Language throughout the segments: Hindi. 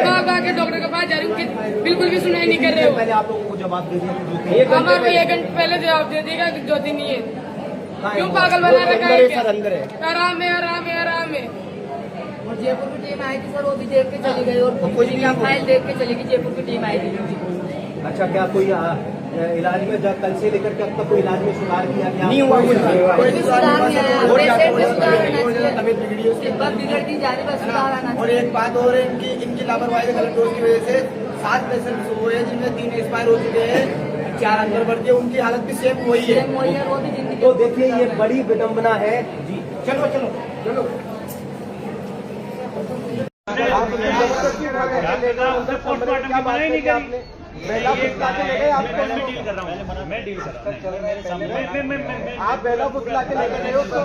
के डॉक्टर के पास जा रही हूँ, बिल्कुल भी सुनाई नहीं कर रहे हो। पहले आप लोगों को जवाब दे दिया, हमारे को 1 घंटे पहले जवाब दे देगा कि ज्योति नहीं है। क्यों पागल बना रखा है? अंदर है, आराम है, आराम है, आराम है। और जयपुर की टीम आई थी सर, वो भी देख के चली गई और कुछ फाइल देख के चली गई। जयपुर की टीम आई थी। अच्छा, क्या कोई इलाज में कल से लेकर के अब तक कोई इलाज में सुधार किया गया? नहीं हुआ, कोई सुधार नहीं आया। पेशेंट में सुधार आना चाहिए। तबीयत बिगड़ी है उसकी, बस बिगड़ती जा रही, बस सुधार आना और एक बात और है, इनकी लापरवाही गलत डोज की वजह से 7 पेशेंट हुए हैं, जिनमें 3 एक्सपायर हो चुके हैं, 4 अंदर बढ़ के उनकी हालत भी सेम वही है। वो भी जिंदगी। तो देखिए, ये बड़ी विडम्बना है जी। चलो चलो चलो, पोस्टमार्टम की नहीं करी। बेला फुसला के ले गए आपको। मैं डील कर रहा हूँ, मैं डील कर रहा हूँ मेरे सामने। आप बेला फुसला के लेकर गए उसको।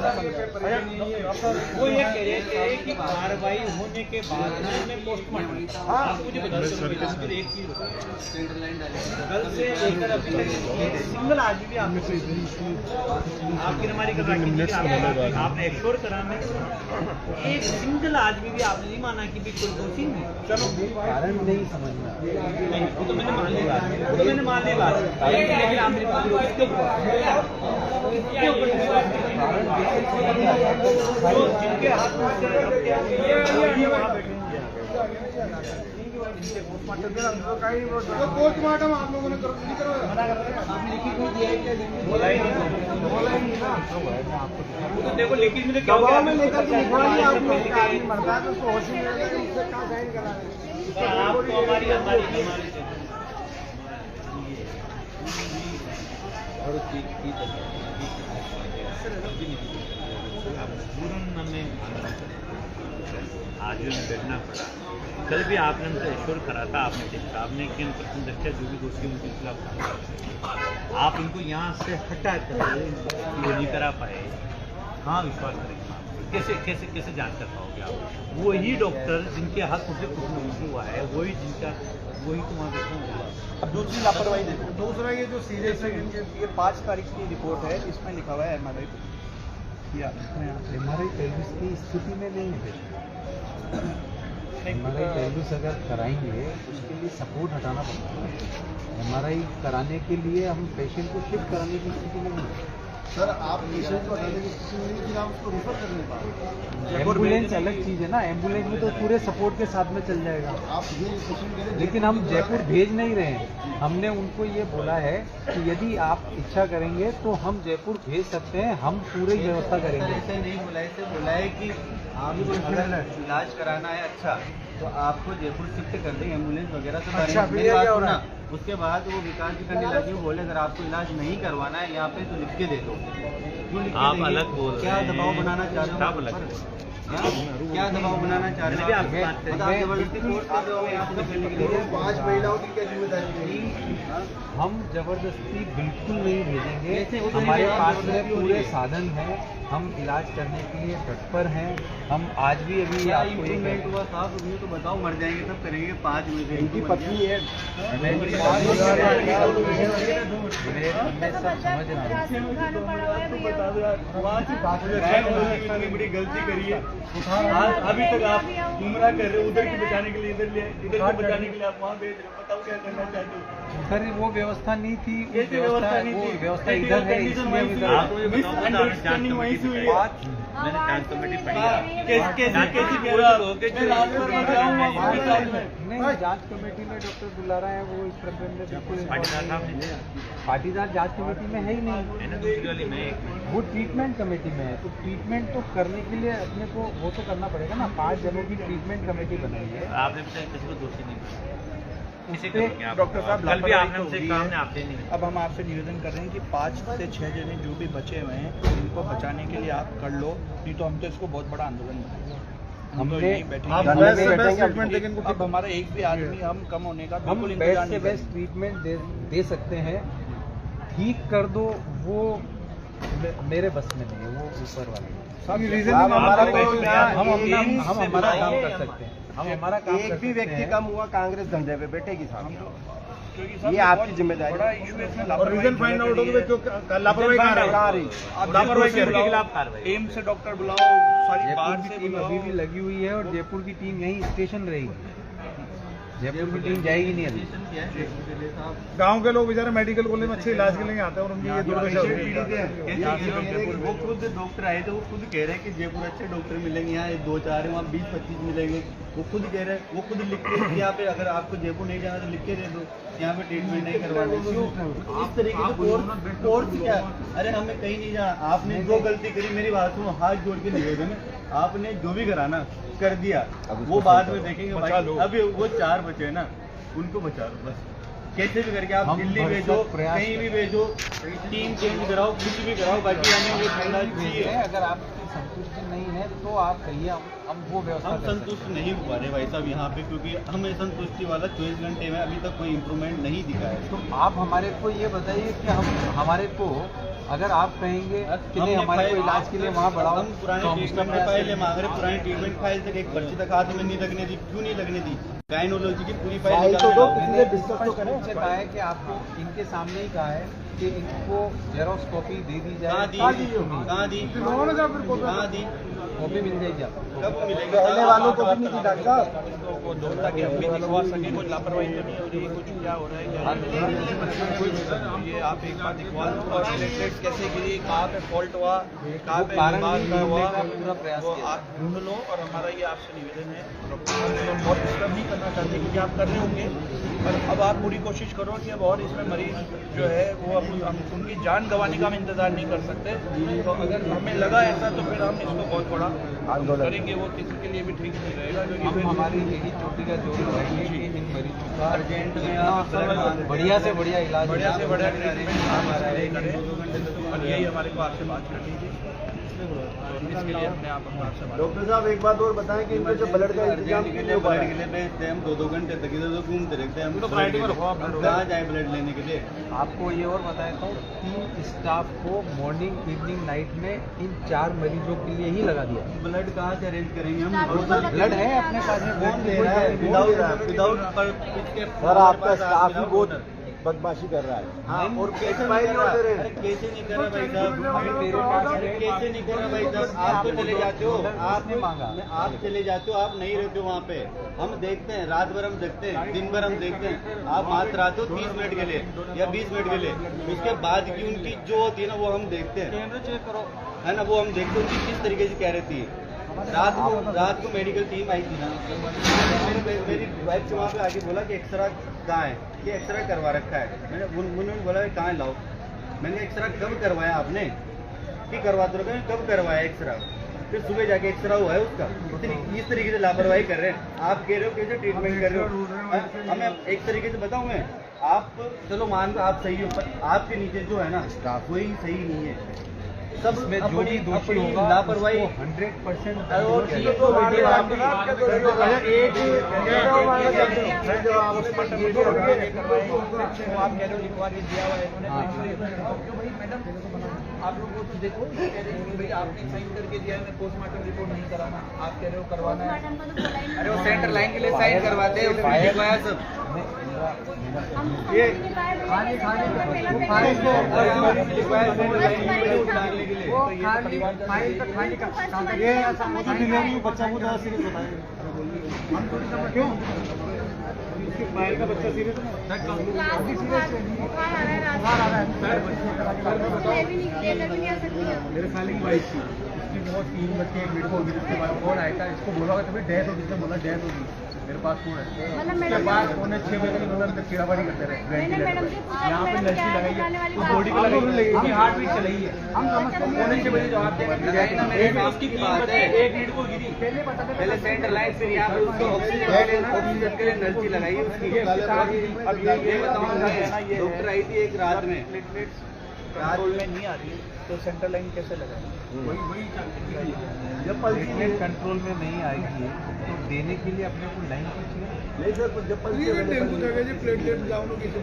वो ये कह रहे थे कि कार्रवाई होने के बाद उन्होंने पोस्टमार्टम। आप मुझे बता दो एक चीज कल से लेकर अभी तक सिंगल आज भी आपकी हमारी आपने एक्श्योर करा में एक सिंगल आदमी भी आपने नहीं माना कि कोई दोषी नहीं। चलो कारण नहीं समझ में नहीं, वो तो मैंने मान ली बात, वो तो मैंने मान ली बात, लेकिन आप मेरे पास जिनके हाथ पोस्टमार्टम आप लोगों ने देखो लिखित में क्या में लेकर के लिखवाइए। आप लोग का आदमी मरता है तो उसको होश ही नहीं रहता कि उससे कहाँ साइन करा रहे हैं। आपको हमारी आज में बैठना पड़ा। कल भी आपने हमसे एश्योर करा था, आपने देखा आपने कि प्रथम दृष्टया जो भी दोषी उनके खिलाफ आप इनको यहाँ से हटा कर ये नहीं करा पाए। हाँ, विश्वास करेंगे कैसे कैसे कैसे जांच कर पाओगे आप? वही डॉक्टर जिनके हाथ से कुछ नहीं हुआ है, वही जिनका वही तो वहाँ देखो। अब दूसरी लापरवाही देखो, दूसरा ये जो सीरियस है, ये 5 तारीख की रिपोर्ट है, इसमें लिखा हुआ है MRI किया। MRI पेल्विस की स्थिति में नहीं है। MRI पेल्विस अगर कराएंगे उसके लिए सपोर्ट हटाना पड़ता है। MRI कराने के लिए हम पेशेंट को शिफ्ट कराने की स्थिति में नहीं है। सर, आप पेशेंट को हटाने की स्थिति में नहीं, आप उसको रेफर करने पाए। एम्बुलेंस अलग चीज़ है ना, एम्बुलेंस में तो पूरे सपोर्ट के साथ में चल जाएगा। आप ये पेशेंट, लेकिन हम जयपुर भेज नहीं रहे हैं। हमने उनको ये बोला है कि यदि आप इच्छा करेंगे तो हम जयपुर भेज सकते हैं, हम पूरी व्यवस्था करेंगे। ऐसे नहीं बोला, ऐसे बोला है कि आप अगर इलाज कराना है अच्छा तो आपको जयपुर शिफ्ट कर देंगे एम्बुलेंस वगैरह से। अच्छा, फिर क्या हो रहा है? उसके बाद वो विकास जी करने लगे, वो बोले अगर आपको इलाज नहीं करवाना है यहाँ पे तो लिख के दे दो। क्यों लिख के आप देंगे? अलग बोल रहे क्या हैं। दबाव बनाना चाह रहे आप हो? अलग क्या दबाव बनाना चाह रहे हो? मतलब आप जबरदस्ती फोर्स कर रहे हो यहाँ पे करने के लिए। 5 महिलाओं की क्या जिम्मेदारी है? हम जबरदस्ती बिल्कुल नहीं भेजेंगे। कैसे वो तो हमारे नहीं, पास जबरदस्ती में हो पूरे रही है। साधन हैं, हम इलाज करने के लिए तत्पर हैं। हम आज भी अभी क्या आपको ये इम्प्रूवमेंट हुआ साहब? उसमें तो बताओ, मर जाएंगे सब करेंगे 5 हुए थे। उनकी पत्नी है, मैं सब समझ रहा हूँ। बड़ी गलती करी है। अभी तक आप गुमराह कर रहे हो, उधर की बचाने के लिए इधर ले, इधर की बचाने के लिए आप वहाँ भेज रहे हो। बताओ क्या करना चाहते हो? सर वो व्यवस्था नहीं थी, कैसे व्यवस्था नहीं वो थी? व्यवस्था इधर है, इसलिए हम इधर आपको ये बताओ, मिसअंडरस्टैंडिंग वहीं से हुई है। मैंने जांच कमेटी पढ़ी है। कैसी नहीं, जांच कमेटी में डॉक्टर बुलारा है, वो इस प्रकरण में बिल्कुल पाटीदार जांच कमेटी में है ही नहीं। वो ट्रीटमेंट कमेटी में है, तो ट्रीटमेंट तो करने के लिए अपने को वो तो करना पड़ेगा ना। 5 जनों की ट्रीटमेंट कमेटी बनाई है। आपने बताया किसी को दोषी नहीं डॉक्टर साहब, कल भी आपने हमसे कहा, हमने आपसे नहीं। अब हम आपसे निवेदन कर रहे हैं कि 5 से 6 जने जो भी बचे हुए हैं उनको बचाने के लिए आप कर लो, नहीं तो हम तो इसको बहुत बड़ा आंदोलन बनाएंगे। हम तो यहीं बैठेंगे। अब हमारा एक भी आदमी हम कम होने का हम बेस्ट से बेस्ट ट्रीटमेंट दे सकते हैं। ठीक कर दो वो मेरे बस में नहीं है, वो ऊपर वाले। हम हमारा काम कर सकते हैं। हम हमारा काम एक भी व्यक्ति कम हुआ कांग्रेस धंधे पे बैठेगी साहब। ये आपकी जिम्मेदारी बड़ा इशू है इसमें। और रीजन फाइंड आउट होगा क्यों लापरवाही कहाँ रही? लापरवाही के खिलाफ कार्रवाई। एम्स से डॉक्टर बुलाओ, सारी बाहर जयपुर से की टीम अभी भी लगी हुई है और जयपुर की टीम यहीं स्टेशन रहेगी। जयपुर की टीम जाएगी नहीं अभी। गांव के लोग बेचारे मेडिकल कॉलेज में अच्छे इलाज के लिए आते हैं और उनकी ये दुर्दशा हो रही है। वो खुद डॉक्टर आए थे, वो खुद कह रहे हैं कि जयपुर अच्छे डॉक्टर मिलेंगे, यहाँ 2-4 वहाँ 20-25 मिलेंगे। वो खुद कह रहे हैं, वो खुद लिख के यहाँ पे अगर आपको जयपुर नहीं जाना तो लिख के दे दो, यहाँ पे ट्रीटमेंट नहीं करवाना। क्यों इस तरीके से कोर्स क्या? अरे हमें कहीं नहीं जाना, आपने जो गलती करी, मेरी बात सुनो, हाथ जोड़ के निवेदन है, आपने जो भी कराना कर दिया, वो बाद में देखेंगे भाई। अभी वो 4 बचे ना, उनको बचा लो बस, कैसे भी करके आप दिल्ली भेजो, कहीं भी भेजो, टीम चेंज कराओ, कुछ भी कराओ, बाकी हमें वो खेलना चाहिए। अगर आपकी संतुष्टि नहीं है तो आप कहिए, हम वो व्यवस्था हम संतुष्ट नहीं हो पा रहे भाई साहब यहाँ पे, क्योंकि हमें संतुष्टि वाला 24 घंटे में अभी तक कोई इम्प्रूवमेंट नहीं दिखा है। तो आप हमारे को ये बताइए कि हम हमारे को अगर आप कहेंगे कि नहीं हमारे को इलाज के लिए वहाँ बढ़ाओ, हम पुराने ट्रीटमेंट में पहले मांग रहे, पुरानी ट्रीटमेंट फाइल तक एक पर्ची तक हाथ में नहीं लगने दी। क्यों नहीं लगने दी? गायनोलॉजी की पूरी फाइल तो दो, निकाल किसी डिस्कस तो करें। उनसे कहा है कि आपको इनके सामने ही कहा है कि इनको जेरोक्स कॉपी दे दी जाए। कहाँ दी? कहाँ दी? कहाँ दी? कॉपी मिल जाएगी आपको। कब मिलेगी? पहले वालों को भी नहीं दी डॉक्टर साहब। वो दो ताकि हम भी दिखवा सकें, कोई लापरवाही तो नहीं हो रही, कुछ क्या हो रहा है, क्या नहीं। ये आप एक बार दिखवा दो, और प्लेटलेट्स कैसे गिरी, कहाँ पे फॉल्ट हुआ, कहाँ पे बीमार का हुआ, पूरा प्रयास वो आप ढूंढ लो। और हमारा ये आपसे निवेदन है, डॉक्टर साहब हम बहुत डिस्टर्ब नहीं करना चाहते, क्योंकि आप कर रहे होंगे, पर अब आप पूरी कोशिश करो कि अब और इसमें मरीज जो है वो हम उनकी जान गंवाने का हम इंतजार नहीं कर सकते। तो अगर हमें लगा ऐसा तो फिर हम इसको बहुत बड़ा आंदोलन करेंगे, वो किसी के लिए भी ठीक नहीं रहेगा। हम हमारी यही चोटी का जोर लगाएंगे कि इन मरीजों का अर्जेंट में बढ़िया से बढ़िया इलाज, बढ़िया से बढ़िया ट्रीटमेंट आप करें, और यही हमारे को आपसे बात करनी थी। इसके लिए हमने आपसे बात। डॉक्टर साहब एक बात और बताएं कि इनको जो ब्लड का इंतजाम के लिए ब्लड के लिए भेजते हैं हम 2-2 घंटे तक इधर घूमते रहते हैं। हम कहाँ जाए ब्लड लेने के लिए? आपको ये और बताता हूँ, 3 स्टाफ को मॉर्निंग इवनिंग नाइट में इन 4 मरीजों के लिए ही लगा दिया। ब्लड कहाँ से अरेंज करेंगे हम? ब्लड है अपने पास में, कौन दे रहा है? विदाउट सर आपका स्टाफ ही बहुत बदमाशी कर रहा है। हाँ, और कैसे नहीं कर रहा? अरे कैसे नहीं कर रहा भाई साहब? अरे कैसे नहीं कर रहा भाई साहब? आप तो चले जाते हो, आपने मांगा, आप चले जाते हो, आप नहीं रहते हो वहाँ पे। हम देखते हैं, रात भर हम देखते हैं, दिन भर हम देखते हैं। आप मात्र आते हो 30 मिनट के लिए या 20 मिनट के लिए, उसके बाद की उनकी जो होती है ना वो हम देखते हैं, कैमरा चेक करो, है ना, वो हम देखते हैं उनकी किस तरीके से क्या रहती है। रात को मेडिकल टीम आई थी ना, मेरी वाइफ से वहाँ पे आके बोला कि एक्सरा कहाँ है, कि एक्सरा करवा रखा है। मैंने उन्होंने बोला कि कहाँ लाओ, मैंने एक्सरा कब करवाया आपने? कि करवाते रहो, कब करवाया एक्सरा? फिर सुबह जाके एक्सरा हुआ है उसका। इस तरीके से लापरवाही कर रहे हैं। आप कह रहे हो कैसे ट्रीटमेंट कर रहे हो? हमें एक तरीके से बताऊँ मैं, आप चलो मान लो आप सही हो, पर आपके नीचे जो है ना स्टाफ वही सही नहीं है। सब में जो भी दोषी होगा लापरवाही 100% आप कह रहे हो लिखवा के दिया हुआ है इन्होंने, मैडम आप लोग वो तो देखो, कह रहे हैं कि भाई आपने साइन करके दिया है, पोस्टमार्टम रिपोर्ट नहीं कराना, आप कह रहे हो करवाना है। अरे वो सेंटर लाइन के लिए साइन करवाते हैं, लिखवाया सब ये बच्चा को ज़्यादा सीरियस बताएं, क्यों पायल का बच्चा सीरियस मेरे साल की वाइफ थी, उसकी बहुत 3 बच्चे, एक बेटे को उसके बाद फोन आया था, इसको बोला तभी डेथ होगी, इसने बोला डेथ होगी, मेरे पास फोन है। उसके बाद 6 बजे तक कीड़ाबाड़ी करते रहे। यहाँ पे नर्सी लगाई है, उस बॉडी को लगाई, हार्ट बीट चलाई है, हम समझते 6 बजे जवाब देंगे, उसकी कीमत 1 मिनट को गिरी। पहले सेंटर लाइन से यहाँ पे उसको ऑक्सीजन के लिए नर्सी लगाई है उसकी। अब ये बताओ, डॉक्टर आई थी एक रात में, कंट्रोल में नहीं आ रही है, तो सेंटर लाइन कैसे लगाएंगे? जब प्लेटलेट कंट्रोल में नहीं आएगी तो देने के लिए अपने को लाइन कीजिए। नहीं सर, जब प्लेटलेट डाउन की जो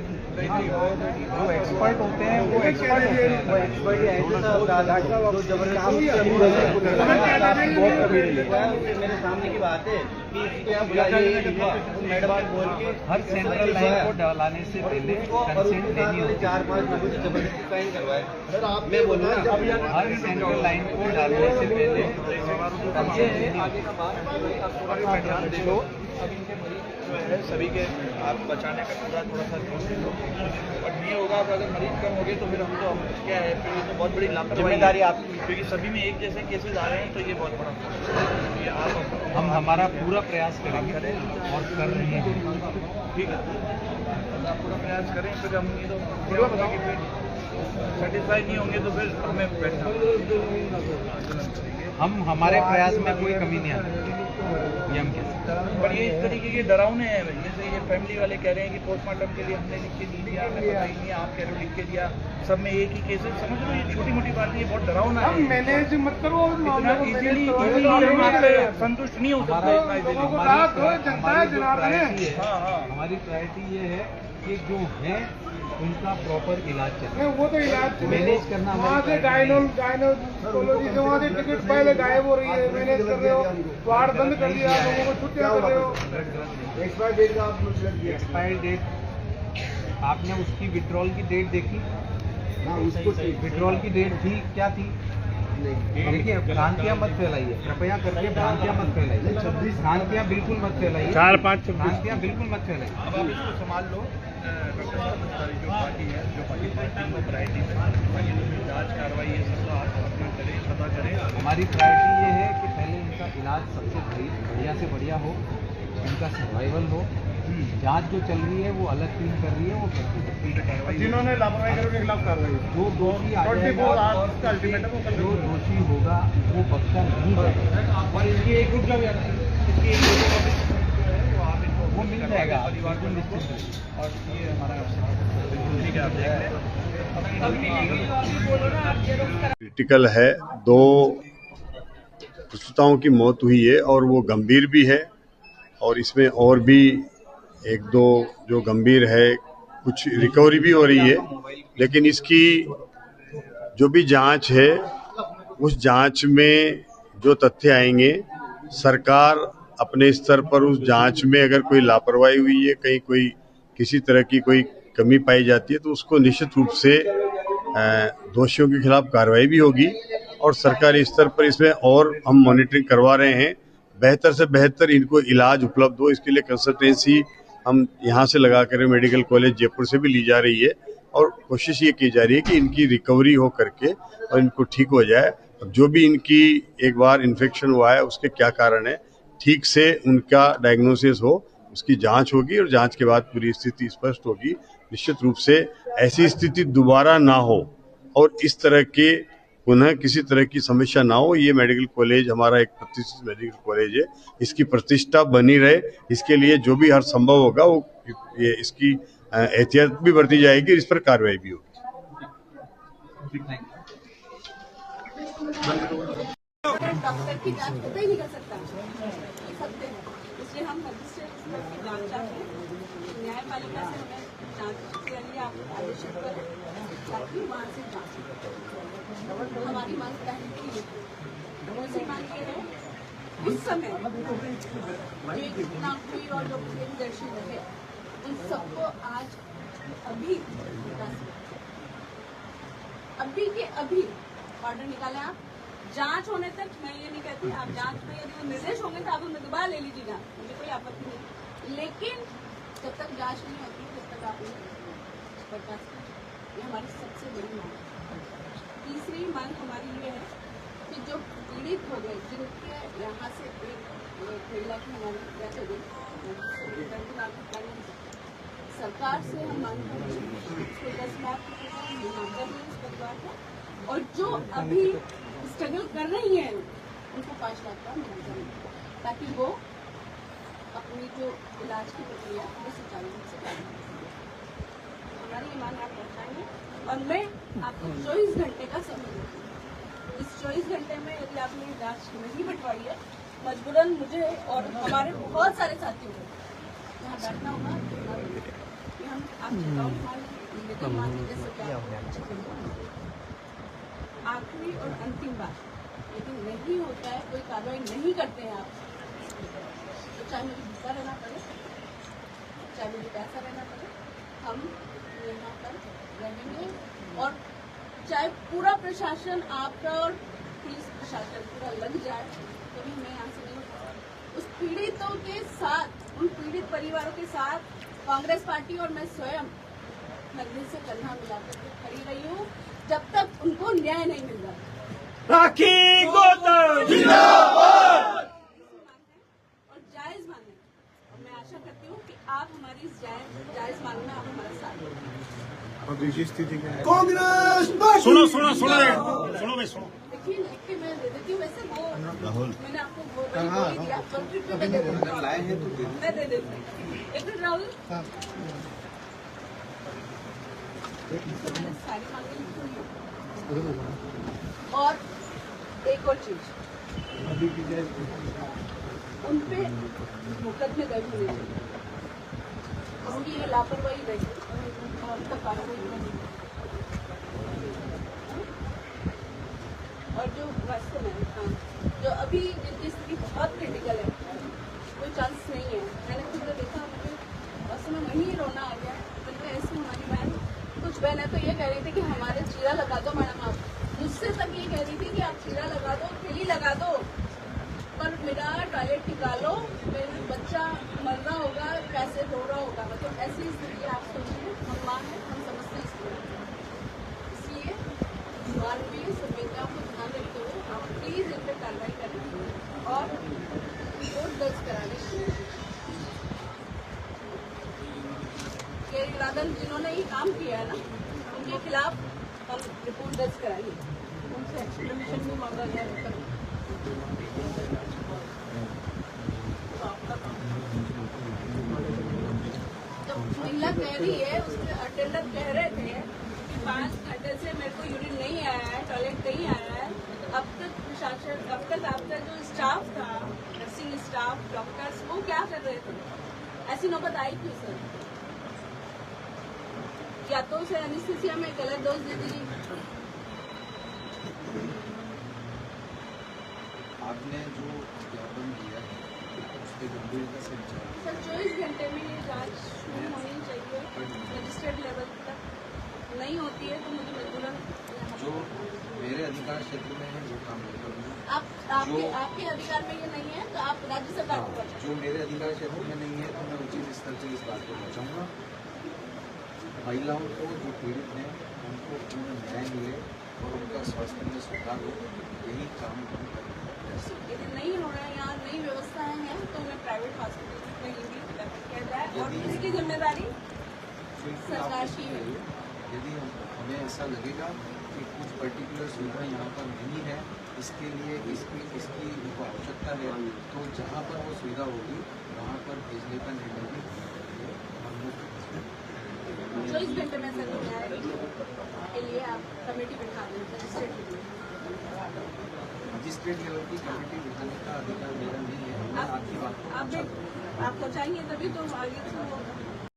एक्सपर्ट होते हैं वो एक्सपर्ट होते हैं, वो एक्सपर्ट ही आए थे जो जबरदस्ती मेरे सामने की बात है कि इसको यहाँ बुलाइए, मैडम ने बोल के हर सेंट्रल लाइन को डलाने से पहले कंसेंट लेनी होती है। 4-5 लोगों से जबरदस्ती साइन करवाए। मैं बोल रहा हूँ हर सेंट्रल लाइन को डालने से पहले कंसेंट लेनी होती है। देखो अब इनके मरीज जो है सभी के आप बचाने का पूरा थोड़ा सा कोशिश लो, बट नहीं होगा तो अगर मरीज कम हो गए तो फिर हम तो क्या है, फिर ये तो बहुत बड़ी लापरवाही आपकी, क्योंकि सभी में एक जैसे केसेस आ रहे हैं, तो ये बहुत बड़ा ये आप हम हमारा पूरा प्रयास करेंगे और कर रहे हैं। ठीक है, आप पूरा प्रयास करें, फिर हम ये तो पूरा बताएंगे, फिर सेटिस्फाई नहीं होंगे तो फिर हमें बैठना, हम हमारे प्रयास में कोई कमी नहीं आती, ये हम कह सकते हैं। पर ये इस तरीके के डरावने हैं, जैसे ये फैमिली वाले कह रहे हैं कि पोस्टमार्टम के लिए हमने लिख के नहीं दिया, हमें पता ही नहीं, आप कह रहे हो लिख के दिया, सब में एक ही केसेस, समझ लो ये छोटी मोटी बात नहीं है, बहुत डरावना है। मैनेज मत करो, इतना इजीली संतुष्ट नहीं हो सकता इतना इजीली। हमारी प्रायोरिटी ये है कि जो है उनका प्रॉपर इलाज चले, वो तो इलाज मैनेज करना। वहाँ से गायनोलॉजी से वहाँ से टिकट पहले गायब हो रही है, मैनेज कर रहे हो, वार्ड बंद कर दिया, लोगों को छुट्टियाँ कर रहे हो। एक्सपायर डेट का आपने एक्सपायर डेट आपने उसकी विड्रॉल की डेट देखी? उसको विड्रॉल की डेट थी क्या थी? देखिए, भ्रांतियाँ मत फैलाइए, कृपया करके भ्रांतियाँ मत फैलाइए, भ्रांतियाँ बिल्कुल मत फैलाइए, भ्रांतियाँ बिल्कुल मत फैलाइए। अब आप इसको संभाल लो, डॉक्टर साहब, जो पार्टी है, जो पार्टी तीनों वैरायटी में बाकी जो जाँच कार्रवाई है सब तो आप अपना करें, पता करें। हमारी प्रायोरिटी ये है कि पहले इनका इलाज सबसे बढ़िया से बढ़िया हो, इनका सर्वाइवल हो। जांच जो चल रही है वो अलग टीम कर रही है, वो जिन्होंने लापरवाही करी उनके खिलाफ कार्रवाई, जो दोषी आ जाएगा, जो दोषी होगा वो बख्शा नहीं जाएगा, और इसकी एक ग्रुप का भी आता है, इसकी एक ग्रुप का भी वो मिल जाएगा परिवार को निश्चित, और ये हमारा ठीक है, आप देख लें। क्रिटिकल है, 2 प्रसूताओं की मौत हुई है और वो गंभीर भी है, और इसमें और भी 1-2 जो गंभीर है, कुछ रिकवरी भी हो रही है, लेकिन इसकी जो भी जांच है उस जांच में जो तथ्य आएंगे, सरकार अपने स्तर पर उस जांच में अगर कोई लापरवाही हुई है, कहीं कोई किसी तरह की कोई कमी पाई जाती है, तो उसको निश्चित रूप से दोषियों के खिलाफ कार्रवाई भी होगी, और सरकारी स्तर पर इसमें और हम मॉनिटरिंग करवा रहे हैं, बेहतर से बेहतर इनको इलाज उपलब्ध हो, इसके लिए कंसल्टेंसी हम यहाँ से लगा कर मेडिकल कॉलेज जयपुर से भी ली जा रही है, और कोशिश ये की जा रही है कि इनकी रिकवरी हो करके और इनको ठीक हो जाए। जो भी इनकी एक बार इन्फेक्शन हुआ है उसके क्या कारण है, ठीक से उनका डायग्नोसिस हो, उसकी जांच होगी, और जांच के बाद पूरी स्थिति स्पष्ट होगी। निश्चित रूप से ऐसी स्थिति दोबारा ना हो और इस तरह के पुनः किसी तरह की समस्या ना हो, ये मेडिकल कॉलेज हमारा एक प्रतिष्ठित मेडिकल कॉलेज है, इसकी प्रतिष्ठा बनी रहे, इसके लिए जो भी हर संभव होगा वो ये इसकी एहतियात भी बरती जाएगी, इस पर कार्रवाई भी होगी। डॉक्टर की जांच होता ही नहीं कर सकता, सकते हैं, इसलिए हम मजिस्ट्रेट की जांच चाहते हैं, न्यायपालिका से हमें जांच के लिए आप आदेश करें ताकि वहाँ से जांच हमारी मांग पहले की दूसरी मांग ये है, उस समय जो नागपुरी और जो दर्शी रहे उन सबको आज अभी के अभी ऑर्डर निकाले। आप जांच होने तक, मैं ये नहीं कहती, आप जांच में यदि वो निर्देश होंगे तो आप उनमें दोबारा ले लीजिएगा, मुझे कोई आपत्ति नहीं, लेकिन जब तक जांच नहीं होती तब तक आप बर्दाश्त करें, ये हमारी सबसे बड़ी मांग है। तीसरी मांग हमारी ये है कि जो पीड़ित हो गए, जिनके यहाँ से एक महिला की हमारी डेथ हो गई, सरकार से हम मांग करते हैं उसको 10 लाख मुआवजा दें उस परिवार को, और जो अभी स्ट्रगल कर रही हैं उनको 5 लाख का मुआवजा मिले, ताकि वो अपनी जो इलाज की प्रक्रिया वो सुचारू रूप से कर सकें। हमारी ये मांग आप रखाएंगे, और मैं आपको 24 घंटे का समय देती हूँ। इस 24 घंटे में यदि आपने जांच नहीं बंटवाई है, मजबूरन मुझे और हमारे बहुत सारे साथियों को यहाँ बैठना होगा, कि हम आप चेकआउट मान लीजिए आखिरी और अंतिम बात, लेकिन नहीं होता है, कोई कार्रवाई नहीं करते हैं आप, तो चाहे मुझे भूखा रहना पड़े, चाहे मुझे पैसा रहना पड़े, हम यहाँ पर रहेंगे, और चाहे पूरा प्रशासन आपका और पुलिस प्रशासन पूरा लग जाए तो भी मैं यहाँ से नहीं, उस पीड़ितों के साथ उन पीड़ित परिवारों के साथ कांग्रेस पार्टी और मैं स्वयं कंधे से कंधा मिलाकर के खड़ी रही हूँ जब तक उनको न्याय नहीं मिल रहा। राखी गोतम जिंदाबाद। और जायज मांगे, और मैं आशा करती हूँ कि आप हमारी इस जायज मांग में आप हमारा साथ दें। स्थिति क्या है? कांग्रेस सुनो सुनो सुनो सुनो भाई सुनो। देखिए लिख के मैं दे देती हूँ, वैसे वो मैंने आपको वो बोल दिया, कंप्लीट में मैं दे देती हूँ, मैं दे देती हूँ। एक मिनट राहुल, मैंने सारी मांगे लिखी हुई है। और एक और चीज, उन पे मुकदमे दर्ज होने चाहिए, उनकी ये लापरवाही रही और उनका कार्रवाई नहीं। और जो रास्ते में जो अभी जिनकी स्थिति बहुत क्रिटिकल है, कोई चांस नहीं है। मैंने खुद देखा, मुझे बस में वहीं रोना आ गया। मैंने ऐसी हमारी बहन, कुछ बहन है तो ये कह रही थी कि हमारे चीरा लगा दो मैडम, आप मुझसे तक ये कह रही थी कि आप चीरा लगा दो, खिली लगा दो, पर मेरा टॉयलेट निकालो, मेरा बच्चा मर रहा होगा, कैसे रो रहा होगा। मतलब ऐसी स्थिति आप सोचिए, हम माँ हैं, हम समझते हैं इसलिए मानवीय संवेदनाओं को ध्यान रखते हुए आप प्लीज इन पर कार्रवाई करें और रिपोर्ट दर्ज कराने के इरादन जिन्होंने ये काम किया है ना, उनके खिलाफ हम रिपोर्ट दर्ज कराएंगे, उनसे एक्सप्लेनेशन भी मांगा जाए। जब महिला कह रही है, उसके अटेंडर कह रहे थे कि 5 घंटे से मेरे को यूरिन नहीं आया है, टॉयलेट नहीं आया है। अब तक प्रशासन, अब तक आपका जो स्टाफ था, नर्सिंग स्टाफ, डॉक्टर्स, वो क्या कर रहे थे? ऐसी नौबत आई क्यों सर? या तो उसे एनेस्थीसिया में गलत डोज दे दी। आपने जो ज्ञापन दिया है उसके गंभीरता से सर 24 घंटे में ये जांच शुरू होनी चाहिए, रजिस्टर्ड लेवल तक नहीं होती है तो मुझे मजबूरन जो मेरे अधिकार क्षेत्र में है वो काम नहीं आपके अधिकार में ये नहीं है तो आप राज्य सरकार को बताएं। जो मेरे अधिकार क्षेत्र में नहीं है तो मैं उचित स्तर से इस बात को पहुँचाऊँगा। महिलाओं को जो पीड़ित हैं उनको पूर्ण न्याय मिले और उनका स्वास्थ्य में सुधार हो, यही काम हम करेंगे। यदि नहीं हो रहा है, यहाँ नई व्यवस्थाएं हैं तो मैं प्राइवेट हॉस्पिटल में ही भी किया जाए और इसकी जिम्मेदारी सरकार की है। यदि हमें ऐसा लगेगा कि कुछ पर्टिकुलर सुविधा यहाँ पर नहीं है, इसके लिए इसकी उनको आवश्यकता है, तो जहाँ पर वो सुविधा होगी वहाँ पर भेजने का निर्णय भी 24 घंटे में सर न्याय के लिए आप कमेटी बिठा दें मजिस्ट्रेट लेवल की कमेटी बिठाने का अधिकार मेरा नहीं है। आप पहुँचाएंगे तभी तो आगे